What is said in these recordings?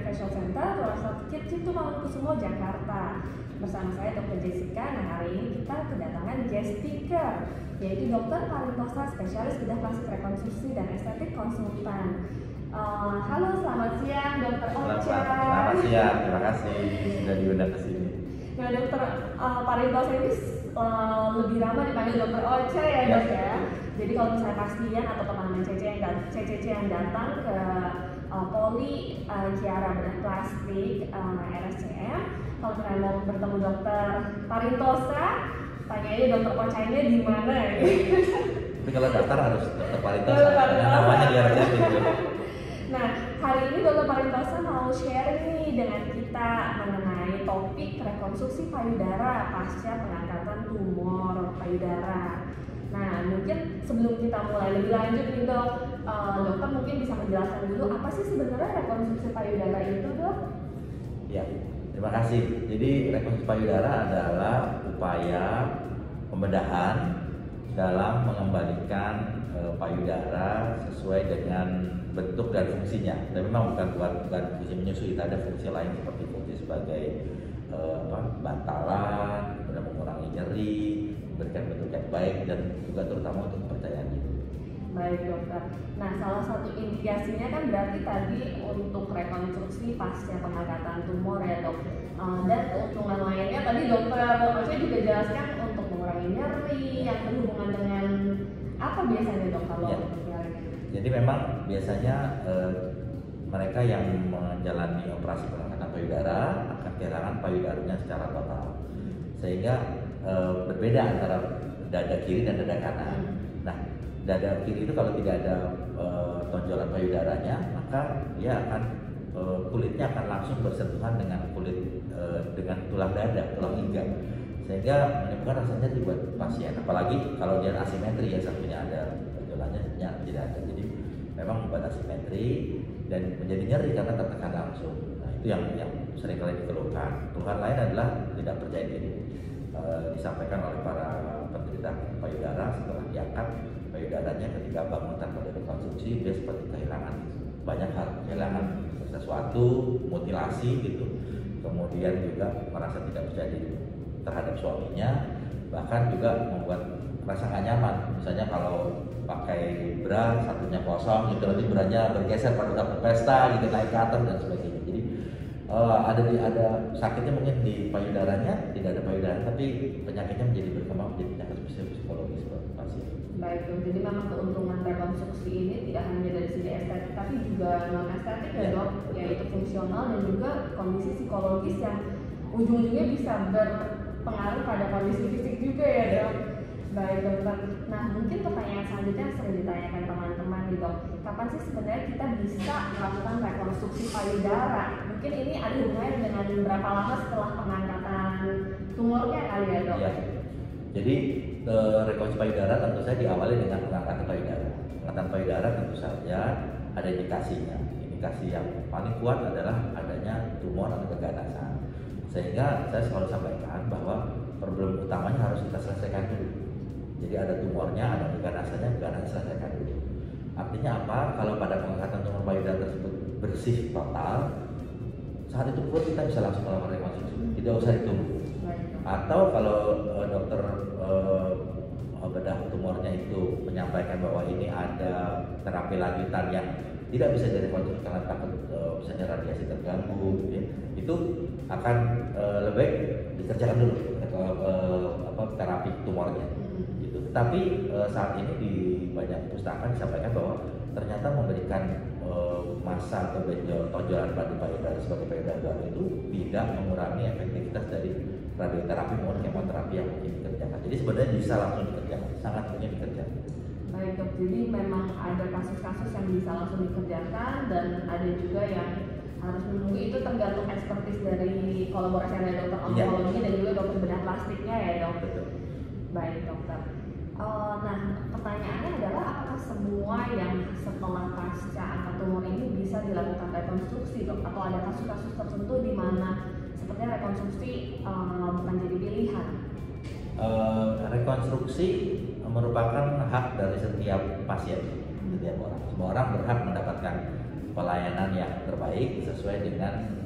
Facial Center, Rumah Sakit Cipto Mangunkusumo, Jakarta. Bersama saya Dr. Jessica. Nah, hari ini kita kedatangan guest speaker, yaitu Dr. Parintosa, spesialis bedah plastik rekonstruksi dan estetik konsultan. Halo, selamat siang Dr. Ocha. Selamat siang, terima kasih sudah diundang ke sini. Nah, Dr. Parintosa ini lebih ramah dipanggil Dr. Ocha ya, Dok ya. Jadi kalau misalnya pasien atau teman-teman CCC yang datang ke Poli Kiara Bedah Plastik RSCM, kalau misalnya mau bertemu Dr. Parintosa, tanya aja Dr. Ocha-nya di mana ya. Tapi kalau daftar harus Dr. Parintosa, karena namanya di RSCM gitu. Nah, hari ini Dr. Parintosa mau share nih dengan kita mengenai topik rekonstruksi payudara pasca pengangkatan tumor payudara. Nah, mungkin sebelum kita mulai lebih lanjut nih Dok, dokter mungkin bisa menjelaskan dulu apa sih sebenarnya rekonstruksi payudara itu, Dok? Ya, terima kasih. Jadi rekonstruksi payudara adalah upaya pembedahan dalam mengembalikan payudara sesuai dengan bentuk dan fungsinya. Dan memang bukan fungsi menyusui, ada fungsi lain seperti fungsi sebagai bantalan, kemudian mengurangi nyeri, memberikan bentuk yang baik, dan juga terutama untuk kepercayaan diri. Baik dokter. Nah, salah satu indikasinya kan berarti tadi untuk rekonstruksi pasca pengangkatan tumor ya dok. Dan keuntungan lainnya tadi dokter Ocha juga jelaskan untuk mengurangi nyeri yang berhubungan dengan apa biasanya dok kalau untuk nyeri? Jadi memang biasanya mereka yang menjalani operasi pengangkatan payudara akan kehilangan payudaranya secara total, sehingga berbeda antara dada kiri dan dada kanan. Nah, dada kiri itu kalau tidak ada tonjolan payudaranya, maka dia akan kulitnya akan langsung bersentuhan dengan kulit dengan tulang dada, tulang iga, sehingga menimbulkan rasa nyeri buat pasien. Apalagi kalau dia asimetri, yang satunya ada tonjolannya, yang tidak ada. Jadi memang membuat asimetri dan menjadi nyeri karena tertekan langsung. Nah, itu yang sering kali dikeluhkan. Keluhan lain adalah tidak percaya diri. Disampaikan oleh para penderita payudara setelah diangkat payudaranya ketika bangun tanpa rekonstruksi, dia seperti kehilangan banyak hal, kehilangan sesuatu, mutilasi gitu, kemudian juga merasa tidak percaya diri terhadap suaminya, bahkan juga membuat rasa nggak nyaman. Misalnya kalau pakai bra satunya kosong gitu, nanti branya bergeser pada saat pesta gitu, naik ke atas dan sebagainya. Jadi ada sakitnya mungkin di payudaranya, tidak ada payudara, tapi penyakitnya menjadi berkembang menjadi penyakit psikologis buat pasien. Baik dok, jadi memang keuntungan rekonstruksi ini tidak hanya dari segi estetik tapi juga non estetik ya dok, yaitu fungsional dan juga kondisi psikologis yang ujung-ujungnya bisa berpengaruh pada kondisi fisik juga ya dok. Baik dokter. Nah, mungkin pertanyaan selanjutnya yang sering ditanyakan teman-teman nih dok, kapan sih sebenarnya kita bisa melakukan rekonstruksi payudara? Mungkin ini ada hubungannya dengan berapa lama setelah pengangkatan tumornya kali ya dok? Ya. Jadi rekonstruksi payudara tentu saja diawali dengan pengangkatan payudara. Pengangkatan payudara tentu saja ada indikasinya. Indikasi yang paling kuat adalah adanya tumor atau keganasan. Sehingga saya selalu sampaikan bahwa problem utamanya harus kita selesaikan dulu. Jadi ada tumornya, ada keganasannya selesaikan dulu. Artinya apa? Kalau pada pengangkatan tumor payudara tersebut bersih total, saat itu pun kita bisa langsung melakukan rekonstruksi, tidak usah ditunggu. Atau kalau dokter bedah tumornya itu menyampaikan bahwa ini ada terapi lanjutan yang tidak bisa direkonstruksi karena takut misalnya radiasi terganggu, ya, itu akan lebih baik dikerjakan dulu terapi tumornya. Gitu. Tapi saat ini di banyak perpustakaan disampaikan bahwa ternyata memberikan massa atau tonjolan pada payudara sebagai payudara baru itu tidak mengurangi efektivitas dari radioterapi maupun kemoterapi yang mungkin dikerjakan. Jadi sebenarnya bisa langsung dikerjakan, sangat mungkin dikerjakan. Baik dok, jadi memang ada kasus-kasus yang bisa langsung dikerjakan dan ada juga yang harus menunggu, itu tergantung ekspertis dari kolaborasi dari dokter onkologi dan juga dokter bedah plastiknya ya dok. Betul. Baik dokter. Nah, pertanyaannya adalah apakah semua yang setelah pasca angkat tumor ini bisa dilakukan rekonstruksi dok? Atau ada kasus-kasus tertentu di mana sepertinya rekonstruksi bukan jadi pilihan? Rekonstruksi merupakan hak dari setiap pasien, setiap orang. Semua orang berhak mendapatkan pelayanan yang terbaik sesuai dengan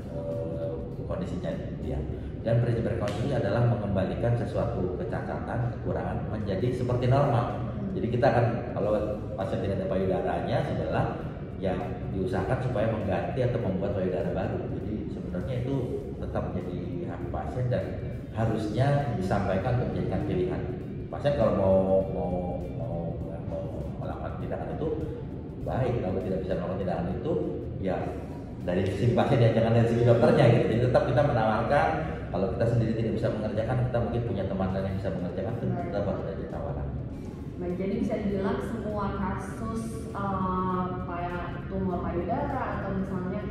kondisinya dia. Dan prinsip rekonstruksi adalah mengembalikan sesuatu kecacatan, kekurangan menjadi seperti normal. Jadi kita akan, kalau pasien tidak ada payudaranya sebelah, ya diusahakan supaya mengganti atau membuat payudara baru. Jadi sebenarnya itu tetap menjadi hak pasien dan harusnya disampaikan untuk menjadikan pilihan. Pasien kalau mau melakukan tindakan itu baik, kalau tidak bisa melakukan tindakan itu ya dari sisi pasien ya, jangan dari sisi dokternya gitu. Jadi tetap kita menawarkan, kalau kita sendiri tidak bisa mengerjakan, kita mungkin punya teman lain yang bisa mengerjakan, itu tetap harus ada tawaran. Baik, jadi bisa dibilang semua kasus kayak tumor payudara atau misalnya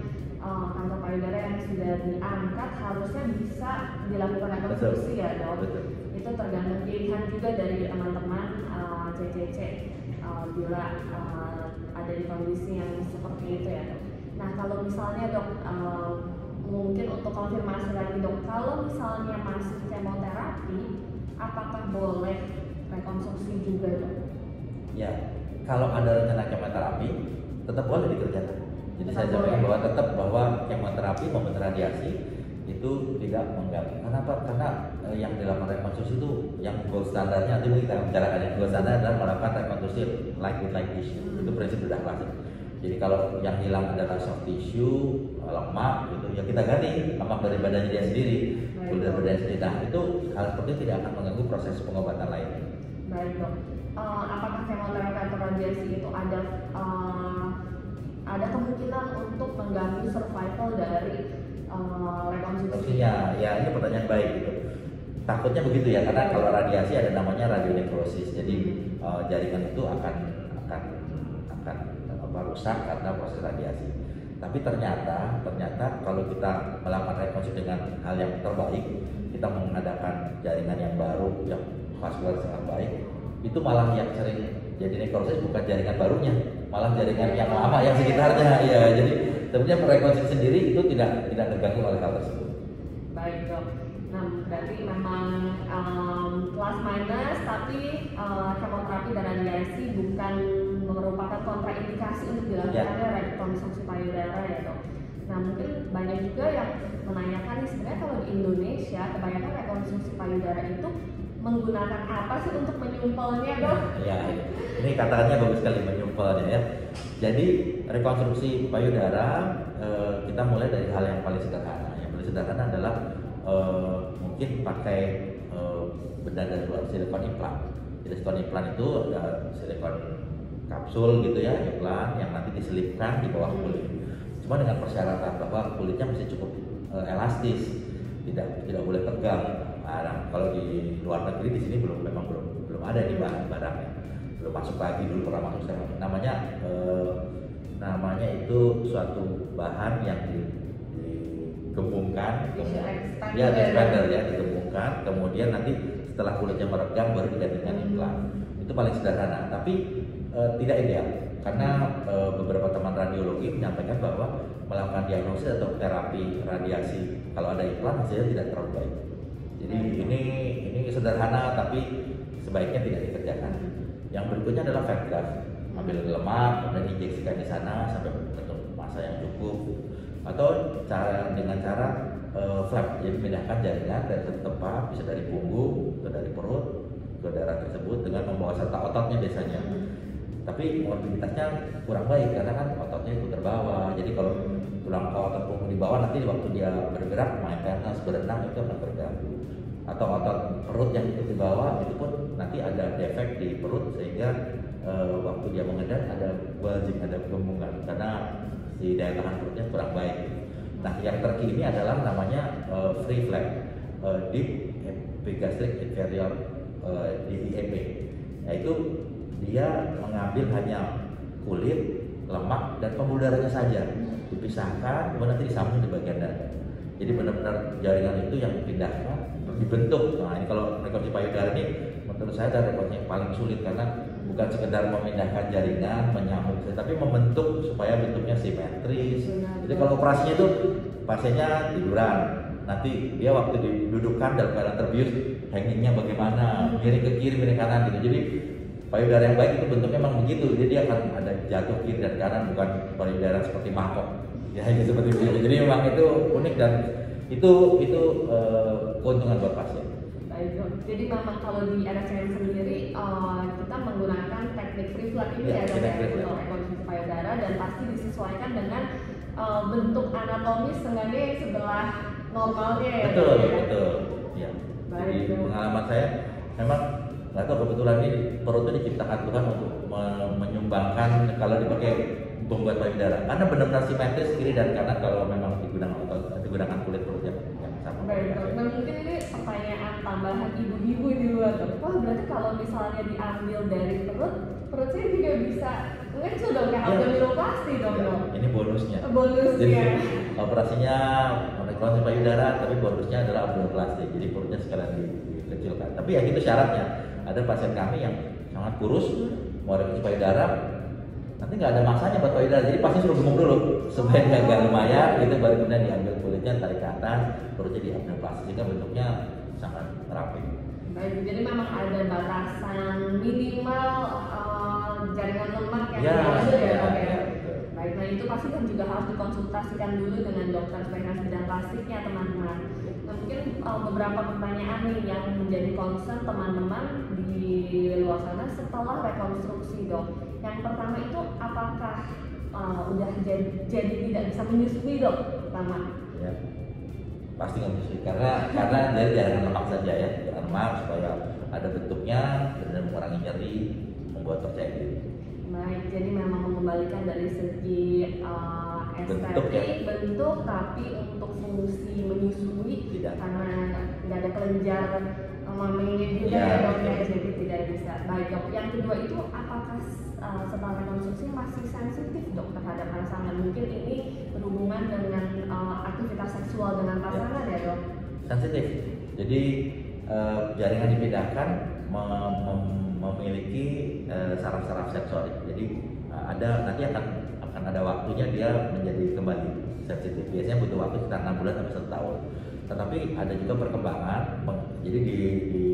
kanker payudara yang sudah diangkat harusnya bisa dilakukan rekonstruksi ya dok. Betul. Itu tergantung pilihan juga dari teman-teman CCC bila ada di kondisi yang seperti itu ya dok. Nah kalau misalnya dok, mungkin untuk konfirmasi lagi dok, kalau misalnya masih kemoterapi, apakah boleh rekonstruksi juga dok? Ya, kalau ada rencana kemoterapi tetap boleh dikerjakan. Jadi saya sampaikan bahwa tetap bahwa kemoterapi maupun radiasi itu tidak mengganggu. Kenapa? Karena yang dilakukan rekonstruksi itu yang gold standarnya, nanti kita bicarakan yang gold standar adalah melakukan rekonstruksi like with like tissue. Itu prinsip sudah klasik. Jadi kalau yang hilang adalah soft tissue, lemak gitu, ya kita ganti lemak dari badannya dia sendiri, kulit dari badannya sendiri. Nah itu hal seperti itu tidak akan mengganggu proses pengobatan lainnya. Baik dok. Apakah kemoterapi atau radiasi itu ada kemungkinan untuk mengganggu survival dari rekonstruksi? Ya ini pertanyaan baik gitu. Takutnya begitu ya, karena kalau radiasi ada namanya radionekrosis. Jadi jaringan itu akan rusak karena proses radiasi. Tapi ternyata kalau kita melakukan rekonstruksi dengan hal yang terbaik, kita mengadakan jaringan yang baru, yang vaskular sangat baik, itu malah yang sering jadi nekrosis bukan jaringan barunya, malah jaringan yang lama yang sekitarnya. Ya, jadi sebenarnya rekonstruksi sendiri itu tidak terganggu oleh hal tersebut. Baik dok. Nah berarti memang plus minus, tapi kemoterapi dan radiasi bukan merupakan kontraindikasi untuk dilakukannya rekonstruksi payudara ya dok. Nah mungkin banyak juga yang menanyakan nih, sebenarnya kalau di Indonesia kebanyakan rekonstruksi payudara itu menggunakan apa sih untuk menyumpelnya dok? Ya, ini kata-katanya bagus sekali, menyumpelnya ya. Jadi rekonstruksi payudara kita mulai dari hal yang paling sederhana. Yang paling sederhana adalah mungkin pakai benda dari luar, silikon implan. Jadi silikon implan itu ada silikon kapsul gitu ya, implan yang nanti diselipkan di bawah kulit. Cuma dengan persyaratan bahwa kulitnya mesti cukup elastis, tidak boleh tegang. Nah, kalau di luar negeri di sini memang belum ada di barangnya, belum masuk lagi, dulu pernah masuk sekarang. Namanya itu suatu bahan yang digembungkan, expander ya, digembungkan, kemudian nanti setelah kulitnya meregang baru digantikan implan. Itu paling sederhana, tapi tidak ideal karena beberapa teman radiologi menyampaikan bahwa melakukan diagnosis atau terapi radiasi kalau ada implan hasilnya tidak terlalu baik. Jadi ini sederhana tapi sebaiknya tidak dikerjakan. Yang berikutnya adalah fat graft, ambil lemak dan injeksikan di sana sampai bentuk massa yang cukup, atau dengan cara flap, jadi memindahkan jaringan dari satu tempat, bisa dari punggung atau dari perut ke daerah tersebut dengan membawa serta ototnya biasanya. Tapi mobilitasnya kurang baik karena kan ototnya itu terbawa. Jadi kalau tulang otot punggung di bawah, nanti waktu dia bergerak main tenis, berenang itu akan terganggu. Atau otot perut yang itu di bawah itu pun nanti ada defek di perut sehingga waktu dia mengedan ada bulging, ada gembungan karena si daya tahan perutnya kurang baik. Nah yang terkini adalah namanya free flap, deep epigastric inferior DEEP. Yaitu dia mengambil hanya kulit, lemak, dan pembuluh darahnya saja, dipisahkan, kemudian nanti disambung di bagian dada. Jadi benar-benar jaringan itu yang dipindahkan, dibentuk. Nah ini kalau rekonstruksi payudara ini menurut saya adalah rekonstruksi yang paling sulit karena bukan sekedar memindahkan jaringan, menyambung, tapi membentuk supaya bentuknya simetris. Jadi kalau operasinya itu pasiennya tiduran, nanti dia waktu didudukkan dalam keadaan terbius, hangingnya bagaimana, miring ke kiri, miring kanan gitu. Jadi payudara yang baik itu bentuknya memang begitu, jadi dia akan ada jatuh kiri dan kanan, bukan payudara seperti mangkok ya, seperti itu. Jadi memang itu unik dan itu keuntungan buat pasien. Baik dok, jadi memang kalau di RSCM sendiri kita menggunakan teknik free flat ini ya dok ya, untuk rekonstruksi payudara, dan pasti disesuaikan dengan bentuk anatomis sengaja yang sebelah normalnya ya. Betul, betul. Ya. Baik, Jadi pengalaman saya memang nggak tahu, kebetulan ini perut itu diciptakan Tuhan untuk menyumbangkan kalau dipakai membuat payudara, karena benar-benar simetris kiri dan kanan kalau memang digunakan kulit perut yang sama. Baik dok, nah mungkin ini pertanyaan tambahan ibu-ibu di luar dok. Wah berarti kalau misalnya diambil dari perut saya juga bisa lucu dong, kayak abdominoplasti dong dok. Ini bonusnya. Bonusnya. Jadi operasinya rekonstruksi payudara, tapi bonusnya adalah abdominoplasti. Jadi perutnya sekalian dikecilkan. Tapi ya itu syaratnya. Ada pasien kami yang sangat kurus, mau rekonstruksi payudara, nanti nggak ada masanya buat payudara. Jadi pasti suruh gemuk dulu supaya dia agak lumayan, gitu baru kemudian diambil kulitnya, tarik ke atas, perutnya diabdominoplasti sehingga bentuknya sangat rapi. Baik, jadi memang ada batasan minimal jaringan lemak yang Ya. Baik, nah itu pasti kan juga harus dikonsultasikan dulu dengan dokter spesialis bidang plastiknya teman-teman. Nah mungkin beberapa pertanyaan nih yang menjadi concern teman-teman di luar sana setelah rekonstruksi dok. Yang pertama itu apakah udah jadi tidak bisa menyusui dok pertama? Ya. Pasti nggak menyusui karena dari jaringan lemak saja ya, jaringan lemak supaya ada bentuknya dan mengurangi nyeri, membuat percaya diri. Baik, jadi memang mengembalikan dari segi estetik, bentuk, tapi untuk fungsi menyusui tidak, karena nggak ada kelenjar mamenya juga ya, dok ya, jadi tidak bisa. Baik dok, yang kedua itu apakah setelah rekonstruksi masih sensitif dok terhadap pasangan? Mungkin ini berhubungan dengan aktivitas seksual dengan pasangan ya dok? Sensitif. Jadi jaringan dipindahkan memiliki saraf-saraf seksual. Jadi nanti akan ada waktunya dia menjadi kembali sensitif. Biasanya butuh waktu sekitar 6 bulan sampai 1 tahun. Tetapi ada juga perkembangan. Jadi di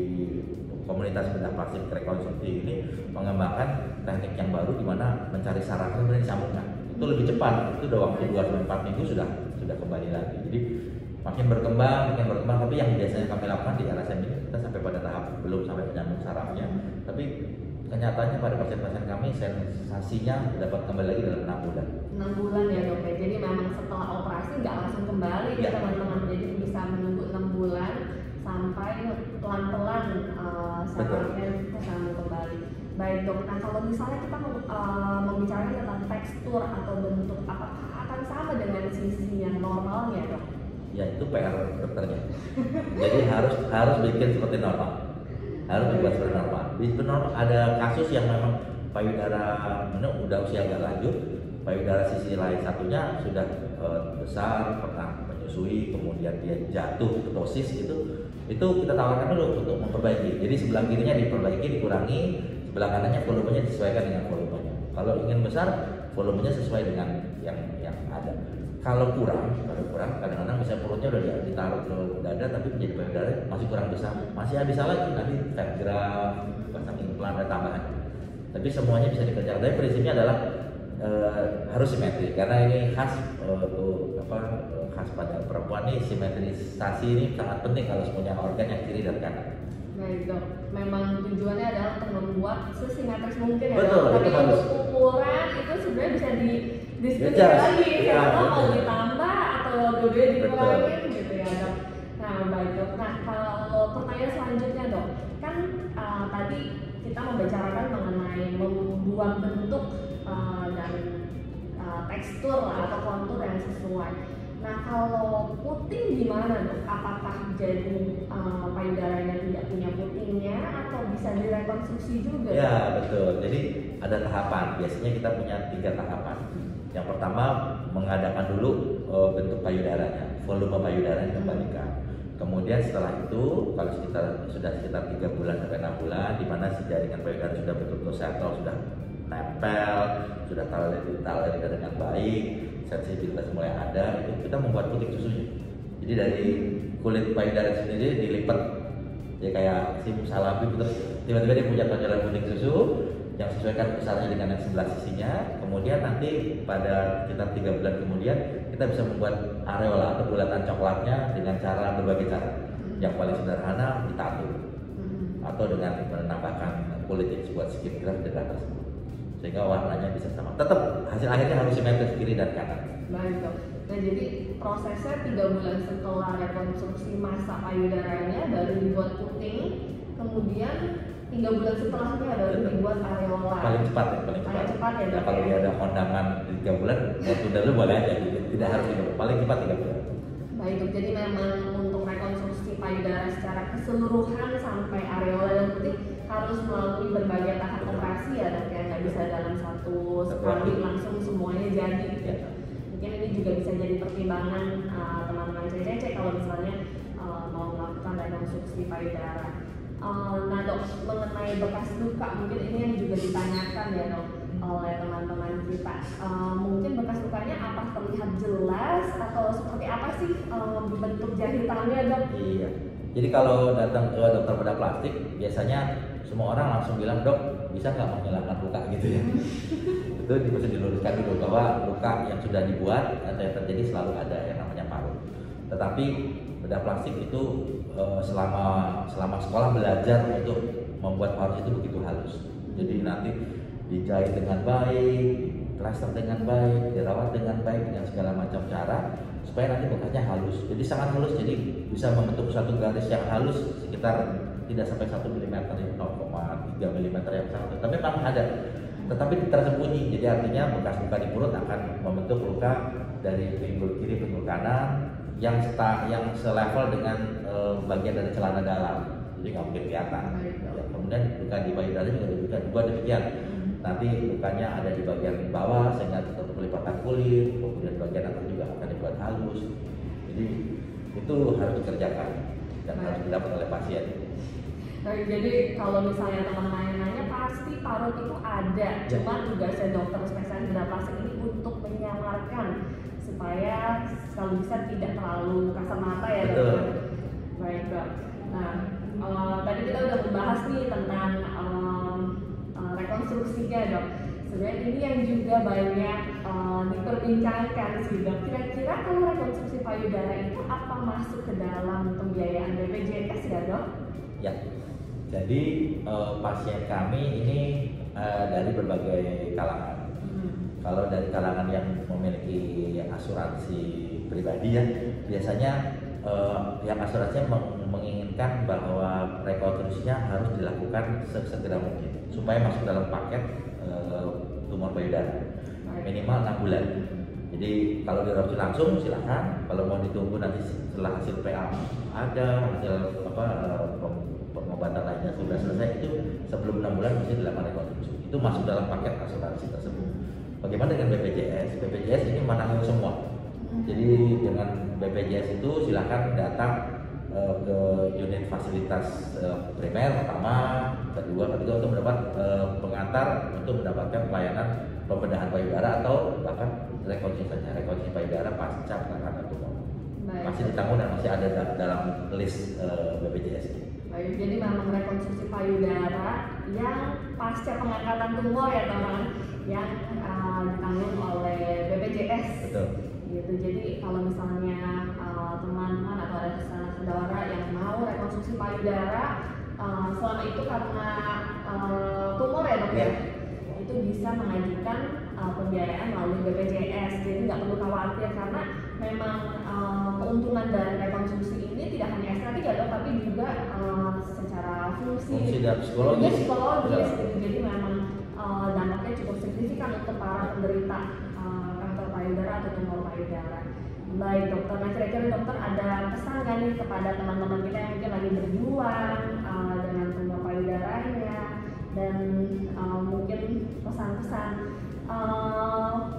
komunitas bedah plastik rekonstruksi ini mengembangkan teknik yang baru di mana mencari sarafnya kemudian disambungkan. Itu lebih cepat. Itu udah waktu 2-4 minggu sudah kembali lagi. Jadi makin berkembang, tapi yang biasanya kami lakukan di RSCM ini kita sampai pada tahap belum sampai menyambung sarafnya, tapi kenyataannya pada pasien-pasien kami sensasinya dapat kembali lagi dalam 6 bulan. 6 bulan ya dok ya, jadi memang setelah operasi nggak langsung kembali ya teman-teman, jadi bisa menunggu 6 bulan sampai pelan-pelan sarafnya kesambung kembali. Baik dok, nah kalau misalnya kita membicarakan tentang tekstur atau bentuk, apakah akan sama dengan sisi yang normalnya dok? Ya itu PR dokternya. Jadi harus bikin seperti normal. Harus dibuat seperti normal. Di normal ada kasus yang memang payudara udah usia agak lanjut, payudara sisi lain satunya sudah besar, pernah menyusui, kemudian dia jatuh ketosis itu kita tawarkan dulu untuk memperbaiki. Jadi sebelah kirinya diperbaiki, dikurangi, sebelah kanannya volumenya disesuaikan dengan volumenya. Kalau ingin besar, volumenya sesuai dengan yang ada. Kalau kurang, kadang-kadang misalnya perutnya udah ditaruh ke dada tapi menjadi payudara masih kurang besar, masih bisa lagi nanti fat graft, pasang implan dan tambahan. Tapi semuanya bisa dikerjakan. Tapi prinsipnya adalah harus simetri karena ini khas khas pada perempuan nih, simetrisasi ini sangat penting kalau punya organ yang kiri dan kanan. Baik dok, memang tujuannya adalah untuk membuat sesimetris mungkin ya. Betul, dok. Tapi itu untuk ukuran itu sebenarnya bisa diskusi lagi, ya, mau ditambah atau dua-duanya dikurangin gitu ya dok. Nah baik dok, nah kalau pertanyaan selanjutnya dok, kan tadi kita membicarakan mengenai membuat bentuk dan tekstur atau kontur yang sesuai. Nah kalau puting gimana dok? Apakah jadi payudaranya tidak punya putingnya atau bisa direkonstruksi juga? Ya betul. Jadi ada tahapan. Biasanya kita punya 3 tahapan. Yang pertama mengadakan dulu bentuk payudaranya, volume payudara dikembalikan. Kemudian setelah itu kalau sudah sekitar 3 bulan sampai 6 bulan, di mana si jaringan payudara sudah betul-betul settle, sudah nempel, sudah tali dengan baik, sensitivitas mulai ada, itu kita membuat puting susunya. Jadi dari kulit payudara sendiri dilipat, ya kayak sim salami, terus tiba-tiba dia punya tonjolan puting susu, yang sesuaikan besarnya dengan yang sebelah sisinya. Kemudian nanti pada sekitar 3 bulan kemudian kita bisa membuat areola atau bulatan coklatnya dengan cara berbagai cara. Yang paling sederhana ditato atau dengan menambahkan kulit yang buat skin graft di atas tersebut, sehingga warnanya bisa sama. Tetap hasil akhirnya harus simetris kiri dan kanan. Baik dok. Nah jadi prosesnya 3 bulan setelah rekonstruksi masa payudaranya baru dibuat puting, kemudian 3 bulan setelahnya baru dibuat areola. Paling cepat ya, paling cepat. Paling cepat ya dok. Nah, kalau dia ada kondangan 3 bulan, mau tunda dulu boleh aja. Tidak harus 3 bulan, paling cepat 3 bulan. Baik dok. Jadi memang untuk rekonstruksi payudara secara keseluruhan sampai areola dan puting harus melalui berbagai tahap operasi ya dok ya, nggak bisa dalam satu sekali langsung semuanya jadi. Ya. Mungkin ini juga bisa jadi pertimbangan teman-teman CCC kalau misalnya mau melakukan rekonstruksi payudara. Nah dok, mengenai bekas luka mungkin ini yang juga ditanyakan ya dok oleh teman-teman kita. Mungkin bekas lukanya apa terlihat jelas atau seperti apa sih bentuk jahitannya dok? Iya. Jadi kalau datang ke dokter bedah plastik biasanya semua orang langsung bilang, dok bisa nggak menghilangkan luka gitu ya. Itu bisa diluruskan dulu bahwa luka yang sudah dibuat atau yang terjadi selalu ada yang namanya paru. Tetapi bedah plastik itu selama sekolah belajar untuk membuat paru itu begitu halus. Jadi nanti dijahit dengan baik, plaster dengan baik, dirawat dengan baik dengan segala macam cara supaya nanti bekasnya halus. Jadi sangat halus, jadi bisa membentuk satu garis yang halus sekitar tidak sampai 1 mm, 0,3 mm yang sangat. Tapi memang ada, tetapi tersembunyi. Jadi artinya bekas luka di perut akan membentuk luka dari pinggul kiri, pinggul kanan yang selevel dengan bagian dari celana dalam. Jadi nggak mungkin kelihatan. Ya, kemudian luka di payudara juga demikian. Nanti lukanya ada di bagian bawah sehingga tertutup pelipatan kulit, kemudian bagian atas juga akan dibuat halus. Jadi itu harus dikerjakan dan harus didapat oleh pasien. Jadi kalau misalnya teman-teman nanya pasti parut itu ada, cuman tugasnya dokter spesialis bedah plastik ini untuk menyamarkan supaya kalau bisa tidak terlalu kasar mata ya dok. Baik dok. Nah tadi kita udah membahas nih tentang rekonstruksinya dok. Sebenarnya ini yang juga banyak diperbincangkan sih dok. Kira-kira kalau rekonstruksi payudara itu apa masuk ke dalam pembiayaan BPJS ya dok? Ya. Jadi pasien kami ini dari berbagai kalangan. Kalau dari kalangan yang memiliki asuransi pribadi ya, biasanya yang asuransinya menginginkan bahwa rekonstruksinya harus dilakukan sesegera mungkin supaya masuk dalam paket tumor payudara minimal 6 bulan. Jadi kalau diopsi langsung silakan, kalau mau ditunggu nanti setelah hasil PA ada hasil pengobatan lainnya sudah selesai, itu sebelum 6 bulan mesti dilakukan rekonstruksi. Itu masuk dalam paket asuransi tersebut. Bagaimana dengan BPJS? BPJS ini menanggung semua. Jadi dengan BPJS itu silakan datang ke unit fasilitas primer pertama, kedua, ketiga untuk mendapat pengantar untuk mendapatkan pelayanan pembedahan payudara atau bahkan rekonstruksi payudara pasca penanganan tumor. Masih ditanggung dan masih ada dalam list BPJS ini. Baik, jadi memang rekonstruksi payudara yang pasca pengangkatan tumor ya teman, yang ditanggung oleh BPJS. Betul. Gitu. Jadi kalau misalnya teman-teman atau ada saudara yang mau rekonstruksi payudara selama itu karena tumor ya dok ya, itu bisa mengajukan pembiayaan melalui BPJS. Jadi nggak perlu khawatir karena memang keuntungan dari rekonstruksi ini tidak hanya estetik ya dok, tapi juga secara fungsi dan psikologis. Gitu. Jadi memang dampaknya cukup signifikan untuk para penderita kanker payudara atau tumor payudara. Baik dokter, nah kira-kira dokter ada pesan nggak nih kepada teman-teman kita yang mungkin lagi berjuang dengan tumor payudaranya, dan mungkin pesan-pesan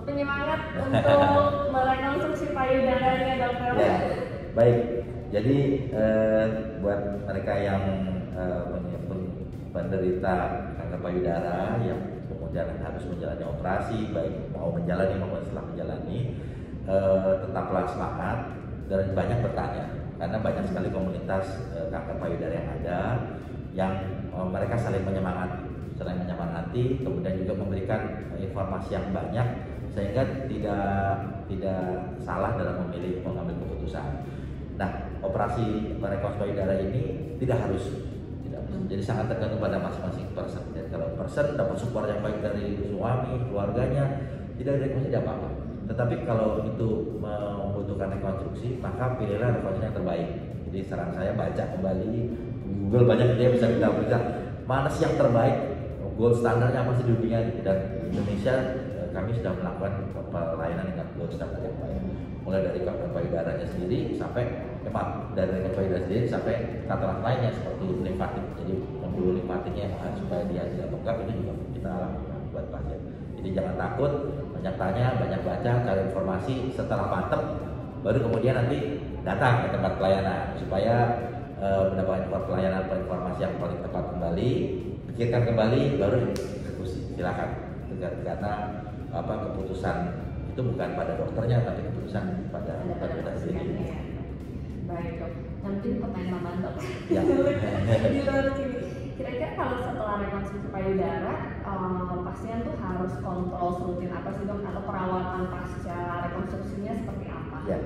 penyemangat untuk merekonstruksi payudaranya dokter? Ya, baik. Jadi buat mereka yang penderita kanker payudara yang kemudian harus menjalani operasi, baik mau menjalani maupun setelah menjalani, tetaplah semangat dan banyak bertanya karena banyak sekali komunitas kanker payudara yang ada yang mereka saling menyemangati. selain menyemangati, kemudian juga memberikan informasi yang banyak sehingga tidak salah dalam mengambil keputusan. Nah, operasi rekonstruksi payudara ini tidak harus, jadi sangat tergantung pada masing-masing person. Jadi kalau person dapat support yang baik dari suami, keluarganya, tidak rekonstruksi tidak apa-apa. Tetapi kalau itu membutuhkan rekonstruksi, maka pilihlah rekonstruksi yang terbaik. Jadi saran saya baca kembali Google, banyak dia bisa kita mana sih yang terbaik, gold standarnya apa sih di dunia. Dan Indonesia kami sudah melakukan pelayanan dengan gold standar yang baik, mulai dari kanker payudaranya sendiri sampai dari kanker payudara sendiri sampai kanker lainnya seperti limfatik. Jadi pembuluh limfatiknya supaya dia tidak bengkak, itu juga kita lakukan buat pasien. Jadi jangan takut, banyak tanya, banyak baca, cari informasi. Setelah mantep, baru kemudian nanti datang ke tempat pelayanan supaya mendapatkan pelayanan informasi yang paling tepat kembali, pikirkan kembali, baru eksekusi. Silakan. Karena keputusan itu bukan pada dokternya, tapi keputusan pada kita sendiri. Baik dok. Yang penting pertanyaan tambahan dok. Ya. Di luar sini, kira-kira kalau setelah rekonstruksi payudara, pasien tuh harus kontrol rutin apa sih dok? Atau perawatan pasca rekonstruksinya seperti apa? Ya.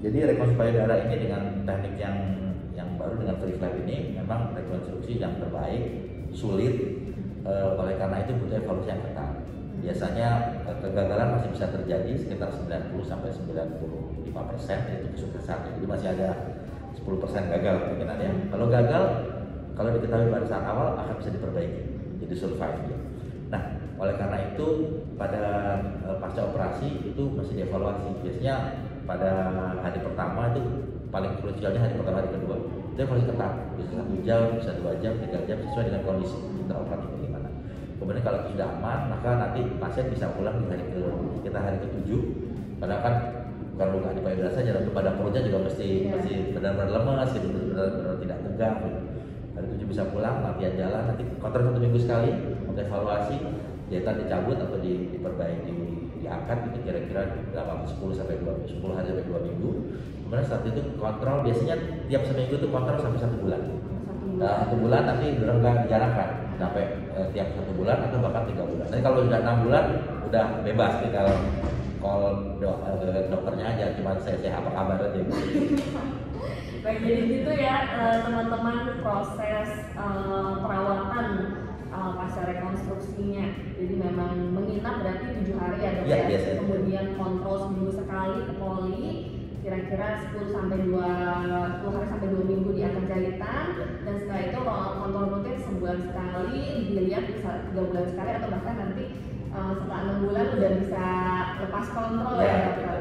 Jadi rekonstruksi payudara ini dengan teknik yang baru dengan FreeFlap ini memang rekonstruksi yang terbaik, sulit. Oleh karena itu butuh evaluasi yang ketat. Biasanya kegagalan masih bisa terjadi sekitar 90 sampai 95%, itu kesuksesan. Jadi masih ada 10% gagal kemungkinannya. Kalau gagal, kalau diketahui pada saat awal akan bisa diperbaiki, jadi survive dia. Nah, oleh karena itu pada pasca operasi itu masih dievaluasi. Biasanya pada hari pertama itu paling krusialnya hari pertama, hari kedua. Itu evaluasi ketat, bisa 1 jam, bisa 2 jam, 3 jam sesuai dengan kondisi intraoperatif bagaimana. Kemudian kalau itu sudah aman, maka nanti pasien bisa pulang di hari ke-7. Padahal kan bukan luka di payudara saja, tapi pada perutnya juga mesti benar-benar lemas, gitu, benar-benar tidak tegang. Gitu. Hari 7 bisa pulang, latihan jalan, nanti kontrol 1 minggu sekali, untuk evaluasi, jahitan dicabut atau diperbaiki, diangkat, itu kira-kira dalam 10 hari sampai 2 minggu. Kemudian saat itu kontrol, biasanya tiap seminggu itu kontrol sampai 1 bulan. Nah, 1 bulan nanti benar-benar dijalankan sampai tiap 1 bulan atau bahkan 3 bulan. Nanti kalau sudah 6 bulan udah bebas nih, kalau dokternya aja, cuma saya apa kabar aja. Baik, jadi gitu ya teman-teman proses perawatan pasca rekonstruksinya. Jadi memang menginap berarti 7 hari ya dok ya. Kemudian kontrol seminggu sekali ke poli. Kira-kira 10 hari sampai 2 minggu di atas jahitan, dan setelah itu kontrol rutin sebulan sekali, dilihat bisa 3 bulan sekali, atau bahkan nanti setelah 6 bulan udah bisa lepas kontrol ya dokter.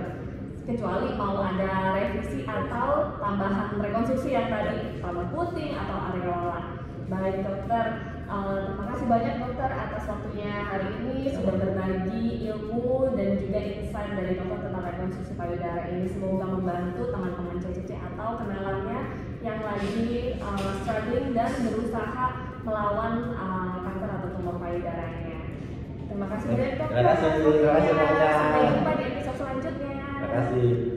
Kecuali mau ada revisi atau tambahan rekonstruksi yang tadi tambah puting atau areola. Baik dokter, terima kasih banyak dokter atas waktunya hari ini, sudah berbagi ilmu dan juga insight dari dokter tentang rekonstruksi payudara ini. Semoga membantu teman-teman CCC atau kenalannya yang lagi struggling dan berusaha melawan kanker atau tumor payudaranya. Terima kasih banyak dokter. Terima kasih banyak. Sampai jumpa di episode selanjutnya. Terima kasih.